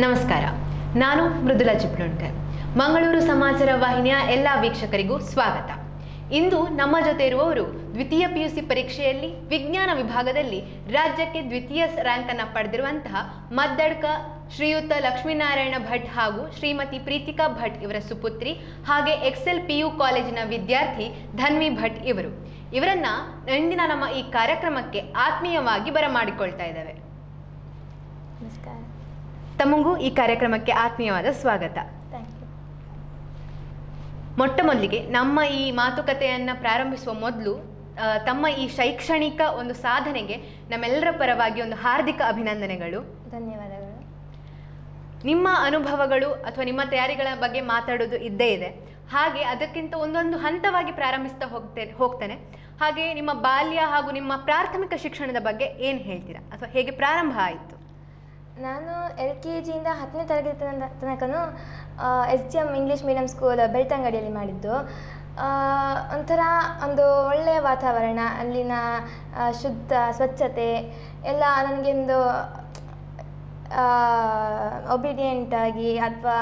ನಮಸ್ಕಾರ, ನಾನು ಮೃದುಲಾ ಚಿಪ್ಲೋಣ್ಕರ್. ಮಂಗಳೂರು ಸಮಾಚಾರ ವಾಹಿನಿಯ ಎಲ್ಲ ವೀಕ್ಷಕರಿಗೂ ಸ್ವಾಗತ. ಇಂದು ನಮ್ಮ ಜೊತೆ ಇರುವವರು ದ್ವಿತೀಯ PUC ಪರೀಕ್ಷೆಯಲ್ಲಿ ವಿಜ್ಞಾನ ವಿಭಾಗದಲ್ಲಿ ರಾಜ್ಯಕ್ಕೆ ದ್ವಿತೀಯ ರ್ಯಾಂಕ್ ಅನ್ನು ಪಡೆದಿರುವಂತಹ ಮದ್ದಡ್ಕ ಶ್ರೀಯುತ ಲಕ್ಷ್ಮೀನಾರಾಯಣ ಭಟ್ ಹಾಗೂ ಶ್ರೀಮತಿ ಪ್ರೀತಿಕಾ ಭಟ್ ಇವರ ಸುಪುತ್ರಿ, ಹಾಗೆ ಎಕ್ಸೆಲ್ PU ಕಾಲೇಜಿನ ವಿದ್ಯಾರ್ಥಿ ಧನ್ವಿ ಭಟ್ ಇವರು. ಇವರನ್ನ ಇಂದಿನ ನಮ್ಮ ಈ ಕಾರ್ಯಕ್ರಮಕ್ಕೆ ಆತ್ಮೀಯವಾಗಿ ಬರಮಾಡಿಕೊಳ್ತಾ ಇದ್ದೇವೆ. ನಮಸ್ಕಾರ. ತಮಗೂ ಈ ಕಾರ್ಯಕ್ರಮಕ್ಕೆ ಆತ್ಮೀಯವಾದ ಸ್ವಾಗತ. ಮೊಟ್ಟ ಮೊದಲಿಗೆ ನಮ್ಮ ಈ ಮಾತುಕತೆಯನ್ನು ಪ್ರಾರಂಭಿಸುವ ಮೊದಲು ತಮ್ಮ ಈ ಶೈಕ್ಷಣಿಕ ಒಂದು ಸಾಧನೆಗೆ ನಮ್ಮೆಲ್ಲರ ಪರವಾಗಿ ಒಂದು ಹಾರ್ದಿಕ ಅಭಿನಂದನೆಗಳು. ಧನ್ಯವಾದಗಳು. ನಿಮ್ಮ ಅನುಭವಗಳು ಅಥವಾ ನಿಮ್ಮ ತಯಾರಿಗಳ ಬಗ್ಗೆ ಮಾತಾಡೋದು ಇದ್ದೇ ಇದೆ. ಹಾಗೆ ಅದಕ್ಕಿಂತ ಒಂದೊಂದು ಹಂತವಾಗಿ ಪ್ರಾರಂಭಿಸ್ತಾ ಹೋಗ್ತಾನೆ. ಹಾಗೆ ನಿಮ್ಮ ಬಾಲ್ಯ ಹಾಗೂ ನಿಮ್ಮ ಪ್ರಾಥಮಿಕ ಶಿಕ್ಷಣದ ಬಗ್ಗೆ ಏನು ಹೇಳ್ತೀರಾ, ಅಥವಾ ಹೇಗೆ ಪ್ರಾರಂಭ ಆಯಿತು? ನಾನು LKG ಇಂದ 10ನೇ ತರಗತಿ ತನಕನೂ SGM ಇಂಗ್ಲೀಷ್ ಮೀಡಿಯಂ ಸ್ಕೂಲ್ ಬೆಳ್ತಂಗಡಿಯಲ್ಲಿ ಮಾಡಿದ್ದು. ಒಂಥರ ಒಂದು ಒಳ್ಳೆಯ ವಾತಾವರಣ, ಅಲ್ಲಿನ ಶುದ್ಧ ಸ್ವಚ್ಛತೆ ಎಲ್ಲ ನನಗೆ ಒಂದು ಒಬಿಡಿಯೆಂಟ್ ಆಗಿ ಅಥವಾ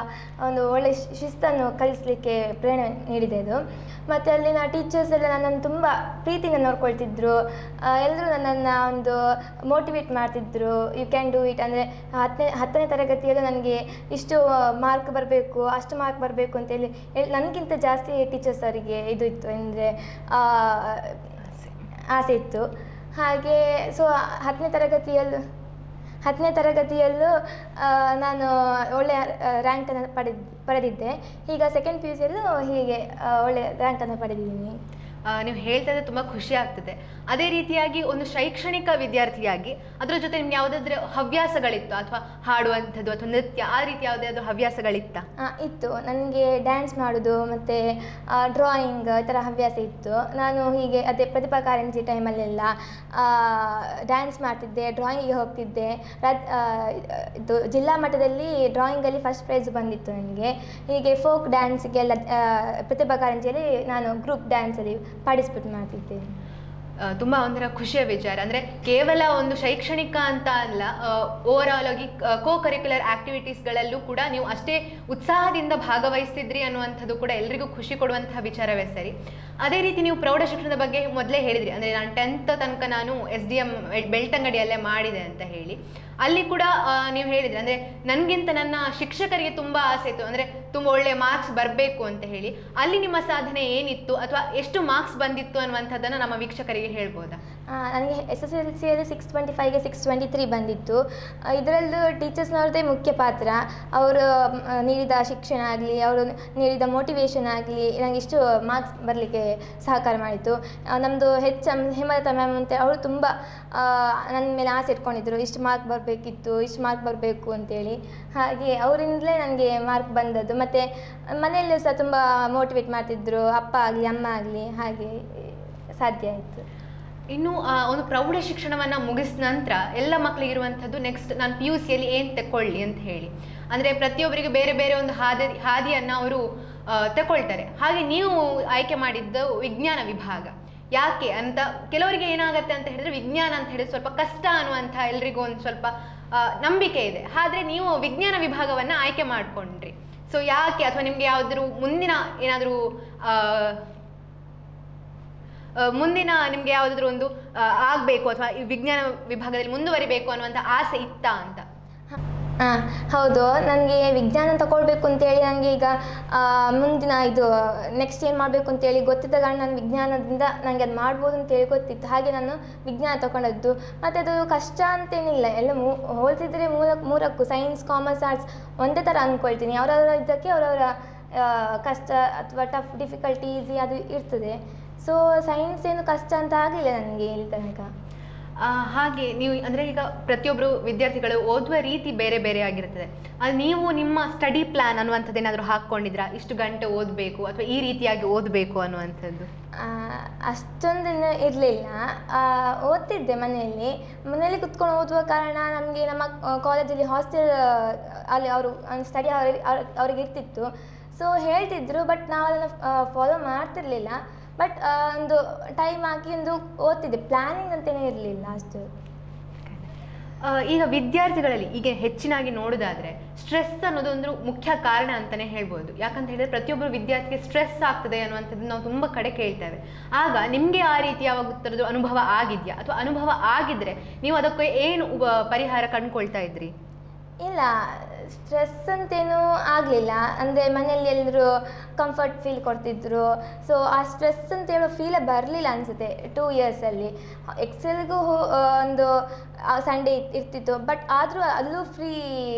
ಒಂದು ಒಳ್ಳೆಯ ಶಿಸ್ತನ್ನು ಕಲಿಸಲಿಕ್ಕೆ ಪ್ರೇರಣೆ ನೀಡಿದೆ ಇದು. ಮತ್ತು ಅಲ್ಲಿನ ಟೀಚರ್ಸ್ ಎಲ್ಲ ನನ್ನನ್ನು ತುಂಬ ಪ್ರೀತಿಯಿಂದ ನೋಡ್ಕೊಳ್ತಿದ್ರು. ಎಲ್ಲರೂ ನನ್ನನ್ನು ಒಂದು ಮೋಟಿವೇಟ್ ಮಾಡ್ತಿದ್ರು, ಯು ಕ್ಯಾನ್ ಡೂ ಇಟ್. ಅಂದರೆ 10ನೇ ತರಗತಿಯಲ್ಲೂ ನನಗೆ ಇಷ್ಟು ಮಾರ್ಕ್ ಬರಬೇಕು, ಅಷ್ಟು ಮಾರ್ಕ್ ಬರಬೇಕು ಅಂತೇಳಿ ನನಗಿಂತ ಜಾಸ್ತಿ ಟೀಚರ್ಸ್ ಅವರಿಗೆ ಇದು ಇತ್ತು, ಅಂದರೆ ಆಸೆ ಇತ್ತು. ಹಾಗೆ ಸೊ 10ನೇ ತರಗತಿಯಲ್ಲೂ ನಾನು ಒಳ್ಳೆಯ ರ್ಯಾಂಕನ್ನು ಪಡೆದಿದ್ದೆ. ಈಗ ಸೆಕೆಂಡ್ PUCಯಲ್ಲೂ ಹೀಗೆ ಒಳ್ಳೆಯ ರ್ಯಾಂಕನ್ನು ಪಡೆದಿದ್ದೀನಿ. ನೀವು ಹೇಳ್ತಾ ಇದ್ರೆ ತುಂಬ ಖುಷಿ ಆಗ್ತದೆ. ಅದೇ ರೀತಿಯಾಗಿ ಒಂದು ಶೈಕ್ಷಣಿಕ ವಿದ್ಯಾರ್ಥಿಯಾಗಿ ಅದರ ಜೊತೆ ನಿಮ್ಗೆ ಯಾವುದಾದ್ರೂ ಹವ್ಯಾಸಗಳಿತ್ತು, ಅಥವಾ ಹಾಡುವಂಥದ್ದು ಅಥವಾ ನೃತ್ಯ, ಆ ರೀತಿ ಯಾವುದಾದ್ರು ಹವ್ಯಾಸಗಳಿತ್ತ? ಇತ್ತು. ನನಗೆ ಡ್ಯಾನ್ಸ್ ಮಾಡೋದು ಮತ್ತು ಡ್ರಾಯಿಂಗ್ ಈ ಥರ ಹವ್ಯಾಸ ಇತ್ತು. ನಾನು ಹೀಗೆ ಅದೇ ಪ್ರತಿಭಾ ಕಾರಂಜಿ ಟೈಮಲ್ಲೆಲ್ಲ ಡ್ಯಾನ್ಸ್ ಮಾಡ್ತಿದ್ದೆ, ಡ್ರಾಯಿಂಗಿಗೆ ಹೋಗ್ತಿದ್ದೆ. ಇದು ಜಿಲ್ಲಾ ಮಟ್ಟದಲ್ಲಿ ಡ್ರಾಯಿಂಗಲ್ಲಿ ಫಸ್ಟ್ ಪ್ರೈಸ್ ಬಂದಿತ್ತು ನನಗೆ. ಹೀಗೆ ಫೋಕ್ ಡ್ಯಾನ್ಸ್ಗೆಲ್ಲ ಪ್ರತಿಭಾ ಕಾರಂಜಿಯಲ್ಲಿ ನಾನು ಗ್ರೂಪ್ ಡ್ಯಾನ್ಸಲ್ಲಿ ಪಾರ್ಟಿಸಿಪೇಟ್ ಮಾಡ್ತಿದ್ದೆ. ತುಂಬ ಒಂಥರ ಖುಷಿಯ ವಿಚಾರ. ಅಂದರೆ ಕೇವಲ ಒಂದು ಶೈಕ್ಷಣಿಕ ಅಂತ ಅಲ್ಲ, ಓವರ್ ಆಲ್ ಆಗಿ ಕರಿಕ್ಯುಲರ್ ಆಕ್ಟಿವಿಟೀಸ್ಗಳಲ್ಲೂ ಕೂಡ ನೀವು ಅಷ್ಟೇ ಉತ್ಸಾಹದಿಂದ ಭಾಗವಹಿಸ್ತಿದ್ರಿ ಅನ್ನುವಂಥದ್ದು ಕೂಡ ಎಲ್ರಿಗೂ ಖುಷಿ ಕೊಡುವಂತಹ ವಿಚಾರವೇ ಸರಿ. ಅದೇ ರೀತಿ ನೀವು ಪ್ರೌಢ ಶಿಕ್ಷಣದ ಬಗ್ಗೆ ಮೊದಲೇ ಹೇಳಿದ್ರಿ, ಅಂದರೆ ನಾನು 10th ತನಕ ನಾನು SDM ಬೆಳ್ತಂಗಡಿಯಲ್ಲೇ ಮಾಡಿದೆ ಅಂತ ಹೇಳಿ. ಅಲ್ಲಿ ಕೂಡ ನೀವು ಹೇಳಿದ್ರಿ, ಅಂದರೆ ನನಗಿಂತ ನನ್ನ ಶಿಕ್ಷಕರಿಗೆ ತುಂಬ ಆಸೆ ಇತ್ತು, ಅಂದರೆ ತುಂಬ ಒಳ್ಳೆಯ ಮಾರ್ಕ್ಸ್ ಬರಬೇಕು ಅಂತ ಹೇಳಿ. ಅಲ್ಲಿ ನಿಮ್ಮ ಸಾಧನೆ ಏನಿತ್ತು, ಅಥವಾ ಎಷ್ಟು ಮಾರ್ಕ್ಸ್ ಬಂದಿತ್ತು ಅನ್ನುವಂಥದ್ದನ್ನು ನಮ್ಮ ವೀಕ್ಷಕರಿಗೆ ಹೇಳ್ಬೋದಾ? ನನಗೆ SSLCಯಲ್ಲಿ 625ಗೆ 623 ಬಂದಿತ್ತು. ಇದರಲ್ಲೂ ಟೀಚರ್ಸ್ನವ್ರದ್ದೇ ಮುಖ್ಯ ಪಾತ್ರ. ಅವರು ನೀಡಿದ ಶಿಕ್ಷಣ ಆಗಲಿ, ಅವರು ನೀಡಿದ ಮೋಟಿವೇಶನ್ ಆಗಲಿ ನನಗೆ ಇಷ್ಟು ಮಾರ್ಕ್ಸ್ ಬರಲಿಕ್ಕೆ ಸಹಕಾರ ಮಾಡಿತು. ನಮ್ಮದು HM ಹೇಮಲತಾ ಮ್ಯಾಮ್ ಅಂತ ಅವರು ತುಂಬ ನನ್ನ ಮೇಲೆ ಆಸೆ ಇಟ್ಕೊಂಡಿದ್ರು, ಇಷ್ಟು ಮಾರ್ಕ್ ಬರಬೇಕಿತ್ತು, ಇಷ್ಟು ಮಾರ್ಕ್ ಬರಬೇಕು ಅಂತೇಳಿ. ಹಾಗೆ ಅವರಿಂದಲೇ ನನಗೆ ಮಾರ್ಕ್ ಬಂದದ್ದು. ಮತ್ತು ಮನೆಯಲ್ಲೂ ಸಹ ತುಂಬ ಮೋಟಿವೇಟ್ ಮಾಡ್ತಿದ್ರು, ಅಪ್ಪ ಆಗಲಿ ಅಮ್ಮ ಆಗಲಿ. ಹಾಗೆ ಸಾಧ್ಯ ಆಯಿತು. ಇನ್ನು ಒಂದು ಪ್ರೌಢ ಶಿಕ್ಷಣವನ್ನು ಮುಗಿಸಿದ ನಂತರ ಎಲ್ಲ ಮಕ್ಕಳಿಗಿರುವಂಥದ್ದು ನೆಕ್ಸ್ಟ್ ನಾನು PUCಯಲ್ಲಿ ಏನು ತಗೊಳ್ಳಿ ಅಂತ ಹೇಳಿ. ಅಂದರೆ ಪ್ರತಿಯೊಬ್ಬರಿಗೆ ಬೇರೆ ಬೇರೆ ಒಂದು ಹಾದಿಯನ್ನು ಅವರು ತಗೊಳ್ತಾರೆ. ಹಾಗೆ ನೀವು ಆಯ್ಕೆ ಮಾಡಿದ್ದು ವಿಜ್ಞಾನ ವಿಭಾಗ. ಯಾಕೆ ಅಂತ ಕೆಲವರಿಗೆ ಏನಾಗುತ್ತೆ ಅಂತ ಹೇಳಿದ್ರೆ, ವಿಜ್ಞಾನ ಅಂತ ಹೇಳಿದ್ರೆ ಸ್ವಲ್ಪ ಕಷ್ಟ ಅನ್ನುವಂಥ ಎಲ್ರಿಗೂ ಒಂದು ಸ್ವಲ್ಪ ನಂಬಿಕೆ ಇದೆ. ಆದರೆ ನೀವು ವಿಜ್ಞಾನ ವಿಭಾಗವನ್ನು ಆಯ್ಕೆ ಮಾಡಿಕೊಂಡ್ರಿ. ಸೊ ಯಾಕೆ, ಅಥವಾ ನಿಮಗೆ ಯಾವುದಾದ್ರೂ ಮುಂದಿನ ನಿಮಗೆ ಯಾವುದಾದ್ರೂ ಒಂದು ಆಗಬೇಕು ಅಥವಾ ಈ ವಿಜ್ಞಾನ ವಿಭಾಗದಲ್ಲಿ ಮುಂದುವರಿಬೇಕು ಅನ್ನುವಂಥ ಆಸೆ ಇತ್ತಾ ಅಂತ? ಹೌದು. ನನಗೆ ವಿಜ್ಞಾನ ತಗೊಳ್ಬೇಕು ಅಂತೇಳಿ ನನಗೆ ಈಗ ಮುಂದಿನ ಇದು ನೆಕ್ಸ್ಟ್ ಏನು ಮಾಡಬೇಕು ಅಂತೇಳಿ ಗೊತ್ತಿದ್ದ ಕಾರಣ ನಾನು ವಿಜ್ಞಾನದಿಂದ ನನಗೆ ಅದು ಮಾಡ್ಬೋದು ಅಂತೇಳಿ ಗೊತ್ತಿತ್ತು. ಹಾಗೆ ನಾನು ವಿಜ್ಞಾನ ತಗೊಂಡದ್ದು. ಮತ್ತು ಅದು ಕಷ್ಟ ಅಂತೇನಿಲ್ಲ, ಎಲ್ಲ ಹೋಲಿಸಿದರೆ ಮೂರಕ್ಕೂ ಸೈನ್ಸ್, ಕಾಮರ್ಸ್, ಆರ್ಟ್ಸ್ ಒಂದೇ ಥರ ಅಂದ್ಕೊಳ್ತೀನಿ. ಅವರವರ ಇದಕ್ಕೆ ಅವರವರ ಕಷ್ಟ ಅಥವಾ ಟಫ್, ಡಿಫಿಕಲ್ಟಿ, ಈಸಿ ಅದು ಇರ್ತದೆ. ಸೊ ಸೈನ್ಸ್ ಏನು ಕಷ್ಟ ಅಂತ ಆಗಲಿಲ್ಲ ನನಗೆ ಇಲ್ಲಿ ತನಕ. ಹಾಗೆ ನೀವು ಅಂದರೆ ಈಗ ಪ್ರತಿಯೊಬ್ಬರು ವಿದ್ಯಾರ್ಥಿಗಳು ಓದುವ ರೀತಿ ಬೇರೆ ಬೇರೆ ಆಗಿರ್ತದೆ. ಅದು ನೀವು ನಿಮ್ಮ ಸ್ಟಡಿ ಪ್ಲ್ಯಾನ್ ಅನ್ನುವಂಥದ್ದು ಏನಾದರೂ ಹಾಕ್ಕೊಂಡಿದ್ರಾ? ಇಷ್ಟು ಗಂಟೆ ಓದಬೇಕು ಅಥವಾ ಈ ರೀತಿಯಾಗಿ ಓದಬೇಕು ಅನ್ನುವಂಥದ್ದು? ಅಷ್ಟೊಂದು ಇರಲಿಲ್ಲ. ಓದ್ತಿದ್ದೆ ಮನೆಯಲ್ಲಿ ಕುತ್ಕೊಂಡು ಓದುವ ಕಾರಣ ನಮಗೆ ನಮ್ಮ ಕಾಲೇಜಲ್ಲಿ ಹಾಸ್ಟೆಲ್ ಅಲ್ಲಿ ಅವರು ಸ್ಟಡಿ ಅವ್ರಿಗೆ ಇರ್ತಿತ್ತು. ಸೊ ಹೇಳ್ತಿದ್ರು, ಬಟ್ ನಾವು ಅದನ್ನು ಫಾಲೋ ಮಾಡ್ತಿರ್ಲಿಲ್ಲ. ಬಟ್ ಒಂದು ಟೈಮ್ ಹಾಕಿ ಒಂದು ಓದ್ತಿದ್ದೆ, ಪ್ಲ್ಯಾನಿಂಗ್ ಅಂತಲೇ ಇರಲಿಲ್ಲ ಅಷ್ಟು. ಈಗ ವಿದ್ಯಾರ್ಥಿಗಳಲ್ಲಿ ಈಗ ಹೆಚ್ಚಿನಾಗಿ ನೋಡೋದಾದ್ರೆ ಸ್ಟ್ರೆಸ್ ಅನ್ನೋದೊಂದು ಮುಖ್ಯ ಕಾರಣ ಅಂತಲೇ ಹೇಳ್ಬೋದು. ಯಾಕಂತ ಹೇಳಿದ್ರೆ ಪ್ರತಿಯೊಬ್ಬರು ವಿದ್ಯಾರ್ಥಿಗೆ ಸ್ಟ್ರೆಸ್ ಆಗ್ತದೆ ಅನ್ನುವಂಥದ್ದು ನಾವು ತುಂಬ ಕಡೆ ಕೇಳ್ತೇವೆ. ಆಗ ನಿಮಗೆ ಆ ರೀತಿ ಯಾವಾಗ ಥರದ್ದು ಅನುಭವ ಆಗಿದೆಯಾ, ಅಥವಾ ಅನುಭವ ಆಗಿದ್ರೆ ನೀವು ಅದಕ್ಕೆ ಏನು ಪರಿಹಾರ ಕಂಡುಕೊಳ್ತಾ ಇದ್ರಿ? ಇಲ್ಲ, ಸ್ಟ್ರೆಸ್ ಅಂತೇನೂ ಆಗಲಿಲ್ಲ. ಅಂದರೆ ಮನೆಯಲ್ಲಿ ಎಲ್ಲರೂ ಕಂಫರ್ಟ್ ಫೀಲ್ ಕೊಡ್ತಿದ್ರು. ಸೊ ಆ ಸ್ಟ್ರೆಸ್ ಅಂತ ಹೇಳೋ ಫೀಲೇ ಬರಲಿಲ್ಲ ಅನಿಸುತ್ತೆ 2 ಇಯರ್ಸಲ್ಲಿ. ಎಕ್ಸೆಲ್ಗೂ ಒಂದು ಸಂಡೇ ಇರ್ತಿತ್ತು, ಬಟ್ ಆದರೂ ಅಲ್ಲೂ ಫ್ರೀ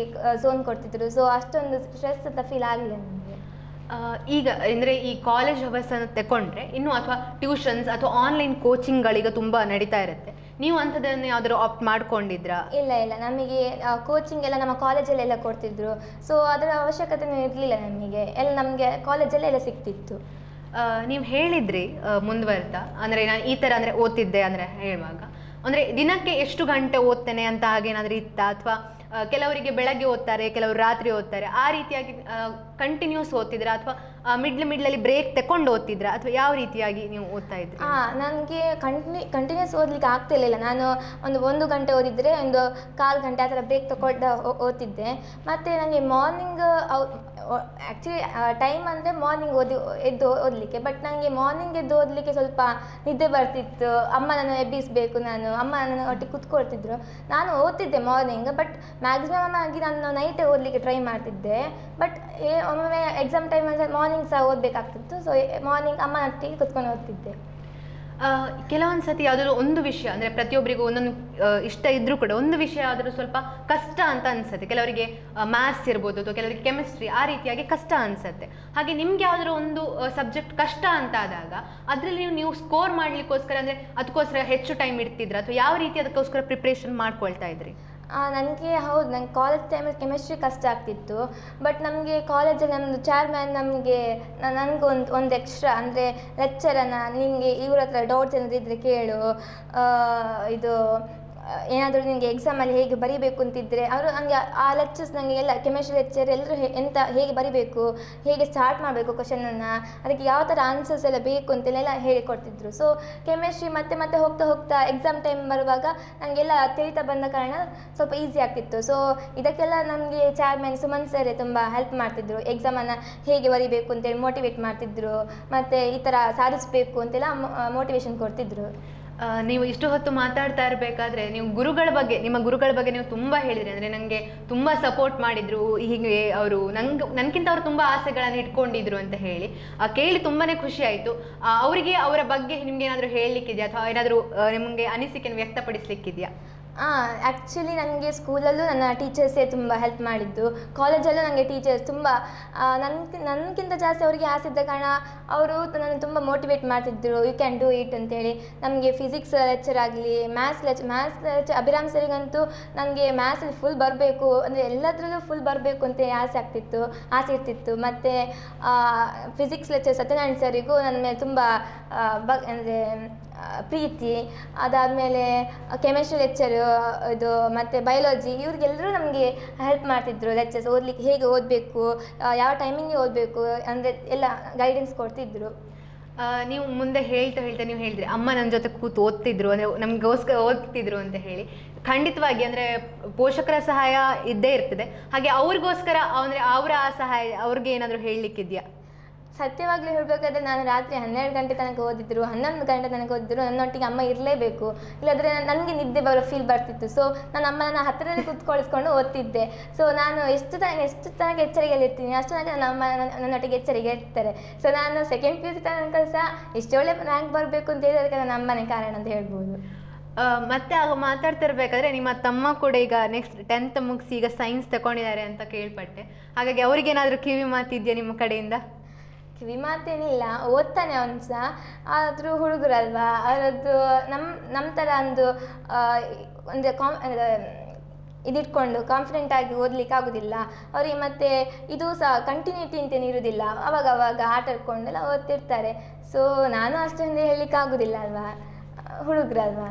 ಝೋನ್ ಕೊಡ್ತಿದ್ರು. ಸೊ ಅಷ್ಟೊಂದು ಸ್ಟ್ರೆಸ್ ಅಂತ ಫೀಲ್ ಆಗಲಿಲ್ಲ ನನಗೆ. ಈಗ ಅಂದರೆ ಈ ಕಾಲೇಜ್ ಅವರ್ಸನ್ನು ತಗೊಂಡ್ರೆ ಇನ್ನು ಅಥವಾ ಟ್ಯೂಷನ್ಸ್ ಅಥವಾ ಆನ್ಲೈನ್ ಕೋಚಿಂಗ್ಗಳೀಗ ತುಂಬ ನಡೀತಾ ಇರುತ್ತೆ. ನೀವು ಅಂಥದ್ದನ್ನು ಯಾವ್ದಾದ್ರು ಆಪ್ಟ್ ಮಾಡ್ಕೊಂಡಿದ್ರಾ? ಇಲ್ಲ, ನಮಗೆ ಕೋಚಿಂಗ್ ಎಲ್ಲ ನಮ್ಮ ಕಾಲೇಜಲ್ಲೆಲ್ಲ ಕೊಡ್ತಿದ್ರು. ಸೊ ಅದರ ಅವಶ್ಯಕತೆಯೂ ಇರಲಿಲ್ಲ ನಮಗೆ. ನಮಗೆ ಕಾಲೇಜಲ್ಲೆಲ್ಲ ಸಿಗ್ತಿತ್ತು. ನೀವು ಹೇಳಿದ್ರಿ ಮುಂದುವರ್ತಾ, ಅಂದರೆ ನಾನು ಈ ಥರ ಅಂದರೆ ಓದ್ತಿದ್ದೆ ಅಂದರೆ ಹೇಳುವಾಗ, ಅಂದರೆ ದಿನಕ್ಕೆ ಎಷ್ಟು ಗಂಟೆ ಓದ್ತೇನೆ ಅಂತ ಹಾಗೇನಾದರೂ ಇತ್ತಾ? ಅಥವಾ ಕೆಲವರಿಗೆ ಬೆಳಗ್ಗೆ ಓದ್ತಾರೆ, ಕೆಲವರು ರಾತ್ರಿ ಓದ್ತಾರೆ, ಆ ರೀತಿಯಾಗಿ ಕಂಟಿನ್ಯೂಸ್ ಓದ್ತಿದ್ರಾ ಅಥವಾ ಮಿಡ್ಲಲ್ಲಿ ಬ್ರೇಕ್ ತಗೊಂಡು ಓದ್ತಿದ್ರಾ, ಅಥವಾ ಯಾವ ರೀತಿಯಾಗಿ ನೀವು ಓದ್ತಾ ಇದ್ರಿ? ನನಗೆ ಕಂಟಿನ್ಯೂಸ್ ಓದಲಿಕ್ಕೆ ಆಗ್ತಿರ್ಲಿಲ್ಲ. ನಾನು ಒಂದು ಗಂಟೆ ಓದಿದರೆ ಒಂದು 1/4 ಗಂಟೆ ಆ ಥರ ಬ್ರೇಕ್ ತಗೊಂಡು ಓದ್ತಿದ್ದೆ. ಮತ್ತು ನನಗೆ ಮಾರ್ನಿಂಗ್ ಆ್ಯಕ್ಚುಲಿ ಟೈಮ್ ಅಂದರೆ ಮಾರ್ನಿಂಗ್ ಎದ್ದು ಓದಲಿಕ್ಕೆ. ಬಟ್ ನನಗೆ ಮಾರ್ನಿಂಗ್ ಎದ್ದು ಓದಲಿಕ್ಕೆ ಸ್ವಲ್ಪ ನಿದ್ದೆ ಬರ್ತಿತ್ತು. ಅಮ್ಮ ನಾನು ಎಬ್ಬಿಸಬೇಕು, ಅಮ್ಮ ನನ್ನ ಒಟ್ಟಿಗೆ ಕೂತ್ಕೊಳ್ತಿದ್ರು. ನಾನು ಓದ್ತಿದ್ದೆ ಮಾರ್ನಿಂಗ್, ಬಟ್ ಮ್ಯಾಕ್ಸಿಮಮ್ ಆಗಿ ನಾನು ನೈಟೇ ಓದಲಿಕ್ಕೆ ಟ್ರೈ ಮಾಡ್ತಿದ್ದೆ. ಬಟ್ ಒಮ್ಮೊಮ್ಮೆ ಎಕ್ಸಾಮ್ ಟೈಮಲ್ಲಿ ಮಾರ್ನಿಂಗ್ ಸಹ ಓದಬೇಕಾಗ್ತಿತ್ತು. ಸೊ ಮಾರ್ನಿಂಗ್ ಅಮ್ಮನೊಟ್ಟಿಗೆ ಕೂತ್ಕೊಂಡು ಓದ್ತಿದ್ದೆ. ಕೆಲವೊಂದು ಸತಿ ಯಾವುದಾದ್ರು ಒಂದು ವಿಷಯ, ಅಂದರೆ ಪ್ರತಿಯೊಬ್ಬರಿಗೂ ಒಂದೊಂದು ಇಷ್ಟ ಇದ್ದರೂ ಕೂಡ ಒಂದು ವಿಷಯ ಆದರೂ ಸ್ವಲ್ಪ ಕಷ್ಟ ಅಂತ ಅನಿಸುತ್ತೆ. ಕೆಲವರಿಗೆ ಮ್ಯಾಥ್ಸ್ ಇರ್ಬೋದು, ಅಥವಾ ಕೆಲವರಿಗೆ ಕೆಮಿಸ್ಟ್ರಿ, ಆ ರೀತಿಯಾಗಿ ಕಷ್ಟ ಅನಿಸುತ್ತೆ. ಹಾಗೆ ನಿಮ್ಗೆ ಯಾವುದಾದ್ರು ಒಂದು ಸಬ್ಜೆಕ್ಟ್ ಕಷ್ಟ ಅಂತ ಆದಾಗ ಅದರಲ್ಲಿ ನೀವು ಸ್ಕೋರ್ ಮಾಡಲಿಕ್ಕೋಸ್ಕರ, ಅಂದರೆ ಅದಕ್ಕೋಸ್ಕರ ಹೆಚ್ಚು ಟೈಮ್ ಇಡ್ತಿದ್ರ, ಅಥವಾ ಯಾವ ರೀತಿ ಅದಕ್ಕೋಸ್ಕರ ಪ್ರಿಪ್ರೇಷನ್ ಮಾಡ್ಕೊಳ್ತಾ ಇದ್ರಿ? ನನಗೆ ಹೌದು, ನಂಗೆ ಕಾಲೇಜ್ ಟೈಮಲ್ಲಿ ಕೆಮಿಸ್ಟ್ರಿ ಕಷ್ಟ ಆಗ್ತಿತ್ತು. ಬಟ್ ನಮಗೆ ಕಾಲೇಜಲ್ಲಿ ನಮ್ಮದು ಚೇರ್ಮ್ಯಾನ್ ನನಗೆ ಒಂದು ಎಕ್ಸ್ಟ್ರಾ, ಅಂದರೆ ಲೆಕ್ಚರನ್ನು ನಿಮಗೆ ಇವ್ರ ಹತ್ರ ಡೌಟ್ಸ್ ಏನಾದರೂ ಇದ್ದರೆ ಕೇಳು, ಇದು ಏನಾದರೂ ನಿಮಗೆ ಎಕ್ಸಾಮಲ್ಲಿ ಹೇಗೆ ಬರೀಬೇಕು ಅಂತಿದ್ದರೆ ಅವರು ನನಗೆ ಆ ಲೆಕ್ಚರ್ಸ್ ನನಗೆ ಎಲ್ಲ ಕೆಮಿಸ್ಟ್ರಿ ಲೆಕ್ಚರ್ ಎಲ್ಲರೂ ಹೇಗೆ ಬರೀಬೇಕು, ಹೇಗೆ ಸ್ಟಾರ್ಟ್ ಮಾಡಬೇಕು ಕ್ವಶನನ್ನು, ಅದಕ್ಕೆ ಯಾವ ಥರ ಆನ್ಸರ್ಸ್ ಎಲ್ಲ ಬೇಕು ಅಂತೆಲ್ಲ ಹೇಳಿಕೊಡ್ತಿದ್ರು. ಸೊ ಕೆಮಿಸ್ಟ್ರಿ ಮತ್ತೆ ಹೋಗ್ತಾ ಎಕ್ಸಾಮ್ ಟೈಮ್ ಬರುವಾಗ ನನಗೆಲ್ಲ ತಿಳಿತಾ ಬಂದ ಕಾರಣ ಸ್ವಲ್ಪ ಈಸಿ ಆಗ್ತಿತ್ತು. ಸೊ ಇದಕ್ಕೆಲ್ಲ ನನಗೆ ಚೇರ್ಮನ್ ಸುಮನ್ ಸರ್ ತುಂಬ ಹೆಲ್ಪ್ ಮಾಡ್ತಿದ್ರು. ಎಕ್ಸಾಮನ್ನು ಹೇಗೆ ಬರೀಬೇಕು ಅಂತೇಳಿ ಮೋಟಿವೇಟ್ ಮಾಡ್ತಿದ್ರು, ಮತ್ತು ಈ ಥರ ಸಾಧಿಸಬೇಕು ಅಂತೆಲ್ಲ ಮೋಟಿವೇಶನ್ ಕೊಡ್ತಿದ್ರು. ನೀವು ಇಷ್ಟು ಹೊತ್ತು ಮಾತಾಡ್ತಾ ಇರಬೇಕಾದ್ರೆ ನಿಮ್ಮ ಗುರುಗಳ ಬಗ್ಗೆ ನೀವು ತುಂಬ ಹೇಳಿದ್ರಿ. ಅಂದರೆ ನನಗೆ ತುಂಬ ಸಪೋರ್ಟ್ ಮಾಡಿದರು, ಹೀಗೆ ಅವರು ನನಗಿಂತ ಅವರು ತುಂಬ ಆಸೆಗಳನ್ನು ಇಟ್ಕೊಂಡಿದ್ರು ಅಂತ ಹೇಳಿ ಕೇಳಿ ತುಂಬಾ ಖುಷಿ ಆಯಿತು. ಅವರ ಬಗ್ಗೆ ನಿಮ್ಗೆ ಏನಾದರೂ ಹೇಳಲಿಕ್ಕಿದೆಯಾ, ಅಥವಾ ಏನಾದರೂ ನಿಮಗೆ ಅನಿಸಿಕೆಯನ್ನು ವ್ಯಕ್ತಪಡಿಸ್ಲಿಕ್ಕಿದೆಯಾ? ಆ್ಯಕ್ಚುಲಿ ನನಗೆ ಸ್ಕೂಲಲ್ಲೂ ನನ್ನ ಟೀಚರ್ಸೇ ತುಂಬ ಹೆಲ್ಪ್ ಮಾಡಿದ್ದು. ಕಾಲೇಜಲ್ಲೂ ನನಗೆ ಟೀಚರ್ಸ್ ತುಂಬ ನನಗಿಂತ ಜಾಸ್ತಿ ಅವರಿಗೆ ಆಸೆ ಇದ್ದ ಕಾರಣ ಅವರು ನನ್ನ ತುಂಬ ಮೋಟಿವೇಟ್ ಮಾಡ್ತಿದ್ದರು. ಯು ಕ್ಯಾನ್ ಡೂ ಇಟ್ ಅಂತೇಳಿ. ನಮಗೆ ಫಿಸಿಕ್ಸ್ ಲೆಕ್ಚರ್ ಆಗಲಿ, ಮ್ಯಾಥ್ಸ್ ಲೆಕ್ಚರ್ ಅಭಿರಾಮ್ ಸರಿಗಂತೂ ನನಗೆ ಮ್ಯಾಥ್ಸಲ್ಲಿ ಫುಲ್ ಬರಬೇಕು, ಅಂದರೆ ಎಲ್ಲದರಲ್ಲೂ ಫುಲ್ ಬರಬೇಕು ಅಂತ ಆಸೆ ಇರ್ತಿತ್ತು. ಮತ್ತು ಫಿಸಿಕ್ಸ್ ಲೆಕ್ಚರ್ ಸತ್ಯನಾರಾಯಣ ಸರಿಗೂ ನನ್ನ ಮೇಲೆ ತುಂಬ ಅಂದರೆ ಪ್ರೀತಿ. ಅದಾದಮೇಲೆ ಕೆಮಿಸ್ಟ್ರಿ ಲೆಕ್ಚರು ಇದು ಮತ್ತು ಬಯಾಲಜಿ, ಇವ್ರಿಗೆಲ್ಲರೂ ನಮಗೆ ಹೆಲ್ಪ್ ಮಾಡ್ತಿದ್ರು. ಲೆಕ್ಚರ್ಸ್ ಹೇಗೆ ಓದಬೇಕು, ಯಾವ ಟೈಮಿಂಗಿಗೆ ಓದಬೇಕು ಅಂದರೆ ಎಲ್ಲ ಗೈಡೆನ್ಸ್ ಕೊಡ್ತಿದ್ರು. ನೀವು ಮುಂದೆ ಹೇಳ್ತಾ ನೀವು ಹೇಳಿದ್ರಿ ಅಮ್ಮ ನನ್ನ ಜೊತೆ ಕೂತು ಓದ್ತಿದ್ರು, ಅಂದರೆ ನಮಗೋಸ್ಕರ ಓದ್ತಿದ್ರು ಅಂತ ಹೇಳಿ. ಖಂಡಿತವಾಗಿ ಅಂದರೆ ಪೋಷಕರ ಸಹಾಯ ಇದ್ದೇ ಇರ್ತದೆ. ಹಾಗೆ ಅವ್ರಿಗೋಸ್ಕರ ಅಂದರೆ ಅವರ ಸಹಾಯ ಅವ್ರಿಗೆ ಏನಾದರೂ ಹೇಳಲಿಕ್ಕಿದೆಯಾ? ಸತ್ಯವಾಗ್ಲೂ ಹೇಳಬೇಕಾದ್ರೆ ನಾನು ರಾತ್ರಿ 12 ಗಂಟೆ ತನಕ ಓದಿದ್ರು, 11 ಗಂಟೆ ತನಕ ಓದಿದ್ರು. ನನ್ನೊಟ್ಟಿಗೆ ಅಮ್ಮ ಇರಲೇಬೇಕು, ಇಲ್ಲಾಂದರೆ ನನಗೆ ನಿದ್ದೆ ಬರೋ ಫೀಲ್ ಬರ್ತಿತ್ತು. ಸೊ ನಾನು ಅಮ್ಮನ ಹತ್ತಿರದಲ್ಲಿ ಕೂತ್ಕೊಳಿಸ್ಕೊಂಡು ಓದ್ತಿದ್ದೆ. ಸೊ ನಾನು ಎಷ್ಟು ತನಕ ಎಚ್ಚರಿಕೆಯಲ್ಲಿ ಇರ್ತೀನಿ ಅಷ್ಟು ತನಕ ನನ್ನ ಅಮ್ಮ ನನ್ನೊಟ್ಟಿಗೆ ಎಚ್ಚರಿಕೆ ಇರ್ತಾರೆ. ಸೊ ನಾನು ಸೆಕೆಂಡ್ PUC ತನಕ ಸಹ ಇಷ್ಟು ಒಳ್ಳೆ ರ್ಯಾಂಕ್ ಬರಬೇಕು ಅಂತ ಹೇಳಿದ್ರೆ ನನ್ನ ಅಮ್ಮನೇ ಕಾರಣ ಅಂತ ಹೇಳ್ಬೋದು. ಮತ್ತೆ ಆಗ ಮಾತಾಡ್ತಿರ್ಬೇಕಾದ್ರೆ ನಿಮ್ಮ ತಮ್ಮ ಕೂಡ ಈಗ ನೆಕ್ಸ್ಟ್ 10th ಮುಗಿಸಿ ಈಗ ಸೈನ್ಸ್ ತಗೊಂಡಿದ್ದಾರೆ ಅಂತ ಕೇಳ್ಪಟ್ಟೆ. ಹಾಗಾಗಿ ಅವ್ರಿಗೇನಾದರೂ ಕಿವಿ ಮಾತಿದೆಯಾ ನಿಮ್ಮ ಕಡೆಯಿಂದ? ಕಿವಿ ಮಾತೇನಿಲ್ಲ, ಓದ್ತಾನೆ ಅವನು ಸಹ. ಆದರೂ ಹುಡುಗರಲ್ವಾ, ಅವರದ್ದು ನಮ್ಮ ಥರ ಅಂದರೆ ಇದಿಟ್ಕೊಂಡು ಕಾನ್ಫಿಡೆಂಟಾಗಿ ಓದಲಿಕ್ಕೆ ಆಗೋದಿಲ್ಲ ಅವರಿಗೆ. ಮತ್ತು ಇದು ಸಹ ಕಂಟಿನ್ಯೂಟಿ ಅಂತೇನು ಇರೋದಿಲ್ಲ, ಅವಾಗ ಆಟ ಆಡ್ಕೊಂಡೆಲ್ಲ ಓದ್ತಿರ್ತಾರೆ. ಸೊ ನಾನು ಅಷ್ಟೊಂದು ಹೇಳಲಿಕ್ಕೆ ಆಗೋದಿಲ್ಲ ಅಲ್ವಾ, ಹುಡುಗರಲ್ವಾ.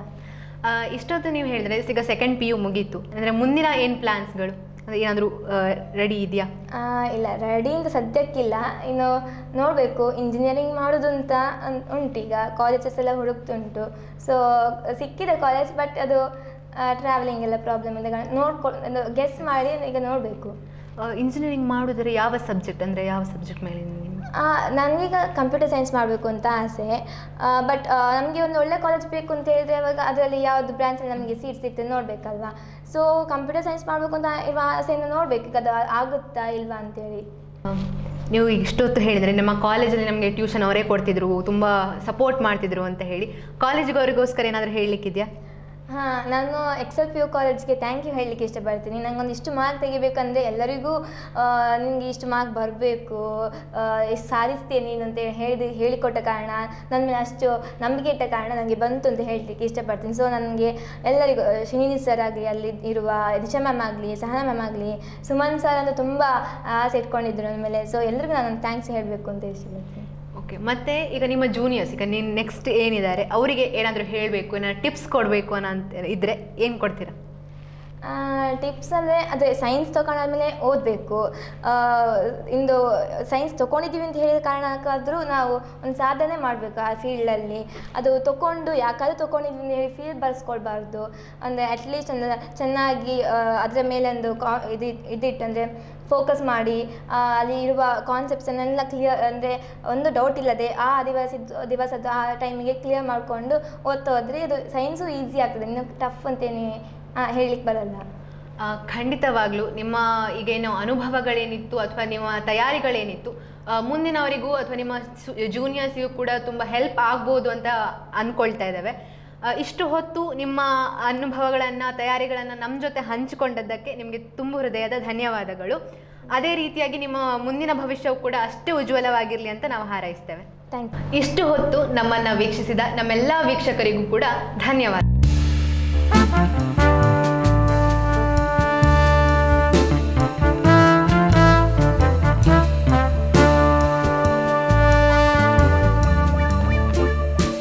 ಇಷ್ಟೊತ್ತು ನೀವು ಹೇಳಿದ್ರೆ ಈಗ ಸೆಕೆಂಡ್ PU ಮುಗೀತು, ಅಂದರೆ ಮುಂದಿನ ಏನು ಪ್ಲ್ಯಾನ್ಸ್ಗಳು, ಏನಾದರೂ ರೆಡಿ ಇದೆಯಾ? ಇಲ್ಲ, ರೆಡಿ ಅಂತ ಸದ್ಯಕ್ಕಿಲ್ಲ. ಇನ್ನು ನೋಡಬೇಕು, ಇಂಜಿನಿಯರಿಂಗ್ ಮಾಡೋದು ಅಂತ ಉಂಟು. ಈಗ ಕಾಲೇಜಸ್ ಎಲ್ಲ ಹುಡುಕ್ತುಂಟು. ಸೊ ಸಿಕ್ಕಿದೆ ಕಾಲೇಜ್, ಬಟ್ ಅದು ಟ್ರಾವೆಲಿಂಗ್ ಎಲ್ಲ ಪ್ರಾಬ್ಲಮ್ ಇಲ್ಲ, ನೋಡ್ಕೊಂಡು ಗೆಸ್ ಮಾಡಿ ಈಗ ನೋಡಬೇಕು. ಇಂಜಿನಿಯರಿಂಗ್ ಮಾಡಿದ್ರೆ ಯಾವ ಸಬ್ಜೆಕ್ಟ್, ಅಂದರೆ ಯಾವ ಸಬ್ಜೆಕ್ಟ್ ಮೇಲೆ ನನಗೀಗ ಕಂಪ್ಯೂಟರ್ ಸೈನ್ಸ್ ಮಾಡಬೇಕು ಅಂತ ಆಸೆ. ಬಟ್ ನಮಗೆ ಒಂದು ಒಳ್ಳೆ ಕಾಲೇಜ್ ಬೇಕು ಅಂತ ಹೇಳಿದರೆ ಅವಾಗ ಅದರಲ್ಲಿ ಯಾವುದು ಬ್ರಾಂಚಲ್ಲಿ ನಮಗೆ ಸೀಟ್ ಸಿಗ್ತದೆ ನೋಡಬೇಕಲ್ವಾ. ಸೊ ಕಂಪ್ಯೂಟರ್ ಸೈನ್ಸ್ ಮಾಡಬೇಕು ಅಂತ ಇರುವ ಆಸೆಯನ್ನು ನೋಡಬೇಕು, ಈಗ ಅದು ಆಗುತ್ತಾ ಇಲ್ವಾ ಅಂತೇಳಿ. ನೀವು ಇಷ್ಟೊತ್ತು ಹೇಳಿದರೆ ನಮ್ಮ ಕಾಲೇಜಲ್ಲಿ ನಮಗೆ ಟ್ಯೂಷನ್ ಅವರೇ ಕೊಡ್ತಿದ್ರು, ತುಂಬ ಸಪೋರ್ಟ್ ಮಾಡ್ತಿದ್ರು ಅಂತ ಹೇಳಿ, ಕಾಲೇಜಿಗೆ ಅವರಿಗೋಸ್ಕರ ಏನಾದರೂ ಹೇಳಲಿಕ್ಕಿದೆಯಾ? ಹಾಂ, ನಾನು ಎಕ್ಸೆಲ್ ಪಿ ಯು ಕಾಲೇಜ್ಗೆ ಥ್ಯಾಂಕ್ ಯು ಹೇಳಲಿಕ್ಕೆ ಇಷ್ಟಪಡ್ತೀನಿ. ನನಗೊಂದು ಇಷ್ಟು ಮಾರ್ಕ್ ತೆಗಿಬೇಕಂದ್ರೆ ಎಲ್ಲರಿಗೂ ನಿನಗೆ ಇಷ್ಟು ಮಾರ್ಕ್ ಬರಬೇಕು, ಎಷ್ಟು ಸಾಧಿಸ್ತೀಯ ನೀನು ಅಂತ ಹೇಳಿಕೊಟ್ಟ ಕಾರಣ, ನನ್ನ ಮೇಲೆ ಅಷ್ಟು ನಂಬಿಕೆ ಇಟ್ಟ ಕಾರಣ ನನಗೆ ಬಂತು ಅಂತ ಹೇಳಲಿಕ್ಕೆ ಇಷ್ಟಪಡ್ತೀನಿ. ಸೊ ನನಗೆ ಎಲ್ಲರಿಗೂ ಶ್ರೀನಿಧಿ ಸರ್ ಆಗಲಿ, ಅಲ್ಲಿ ಇರುವ ದಿಶಾ ಮ್ಯಾಮ್ ಆಗಲಿ, ಸಹನಾ ಮ್ಯಾಮ್ ಆಗಲಿ, ಸುಮನ್ ಸರ್ ಅಂತ ತುಂಬ ಆಸೆ ಇಟ್ಕೊಂಡಿದ್ರು ನನ್ನ ಮೇಲೆ. ಸೊ ಎಲ್ಲರಿಗೂ ನಾನು ಥ್ಯಾಂಕ್ಸ್ ಹೇಳಬೇಕು ಅಂತ ಇಷ್ಟಪಡ್ತೀನಿ. ಓಕೆ, ಮತ್ತು ಈಗ ನಿಮ್ಮ ಜೂನಿಯರ್ಸ್, ಈಗ ನೀನು ನೆಕ್ಸ್ಟ್ ಏನಿದ್ದಾರೆ ಅವರಿಗೆ ಏನಾದರೂ ಹೇಳಬೇಕು, ಏನಾದ್ರು ಟಿಪ್ಸ್ ಕೊಡಬೇಕು ಅನ್ನೋ ಇದ್ದರೆ ಏನು ಕೊಡ್ತೀರಾ? ಟಿಪ್ಸ್ ಅಂದರೆ ಅದೇ ಸೈನ್ಸ್ ತೊಗೊಂಡಾದ್ಮೇಲೆ ಓದಬೇಕು. ಇಂದು ಸೈನ್ಸ್ ತೊಗೊಂಡಿದ್ದೀವಿ ಅಂತ ಹೇಳಿದ ಕಾರಣಕ್ಕಾದರೂ ನಾವು ಒಂದು ಸಾಧನೆ ಮಾಡಬೇಕು ಆ ಫೀಲ್ಡಲ್ಲಿ. ಅದು ತೊಗೊಂಡು ಯಾಕಾದರೂ ತೊಗೊಂಡಿದ್ದೀವಿ ಅಂತ ಹೇಳಿ ಫೀಲ್ ಬರ್ಸ್ಕೊಳ್ಬಾರ್ದು. ಅಂದರೆ ಅಟ್ಲೀಸ್ಟ್ ಅಂದರೆ ಚೆನ್ನಾಗಿ ಅದರ ಮೇಲೆ ಒಂದು ಇದಿಟ್ಟು ಅಂದರೆ ಫೋಕಸ್ ಮಾಡಿ ಅಲ್ಲಿ ಇರುವ ಕಾನ್ಸೆಪ್ಟ್ಸನ್ನೆಲ್ಲ ಕ್ಲಿಯರ್, ಅಂದರೆ ಒಂದು ಡೌಟ್ ಇಲ್ಲದೆ ಆ ದಿವಸದ ಆ ಟೈಮಿಗೆ ಕ್ಲಿಯರ್ ಮಾಡಿಕೊಂಡು ಓದ್ತಾ ಹೋದರೆ ಅದು ಸೈನ್ಸು ಈಸಿ ಆಗ್ತದೆ. ಇನ್ನು ಟಫ್ ಅಂತೇನೆ ಹೇಳಲಿಕ್ಕೆ ಬರಲ್ಲ. ಖಂಡಿತವಾಗ್ಲೂ ನಿಮ್ಮ ಈಗೇನೋ ಅನುಭವಗಳೇನಿತ್ತು ಅಥವಾ ನಿಮ್ಮ ತಯಾರಿಗಳೇನಿತ್ತು ಮುಂದಿನವರಿಗೂ ಅಥವಾ ನಿಮ್ಮ ಜೂನಿಯರ್ಸಿಗೂ ಕೂಡ ತುಂಬ ಹೆಲ್ಪ್ ಆಗ್ಬೋದು ಅಂತ ಅಂದ್ಕೊಳ್ತಾ ಇದ್ದಾವೆ. ಇಷ್ಟು ಹೊತ್ತು ನಿಮ್ಮ ಅನುಭವಗಳನ್ನು, ತಯಾರಿಗಳನ್ನು ನಮ್ಮ ಜೊತೆ ಹಂಚಿಕೊಂಡದ್ದಕ್ಕೆ ನಿಮಗೆ ತುಂಬ ಹೃದಯದ ಧನ್ಯವಾದಗಳು. ಅದೇ ರೀತಿಯಾಗಿ ನಿಮ್ಮ ಮುಂದಿನ ಭವಿಷ್ಯವು ಕೂಡ ಅಷ್ಟೇ ಉಜ್ವಲವಾಗಿರಲಿ ಅಂತ ನಾವು ಹಾರೈಸ್ತೇವೆ. Thank you. ಇಷ್ಟು ಹೊತ್ತು ನಮ್ಮನ್ನು ವೀಕ್ಷಿಸಿದ ನಮ್ಮೆಲ್ಲ ವೀಕ್ಷಕರಿಗೂ ಕೂಡ ಧನ್ಯವಾದ.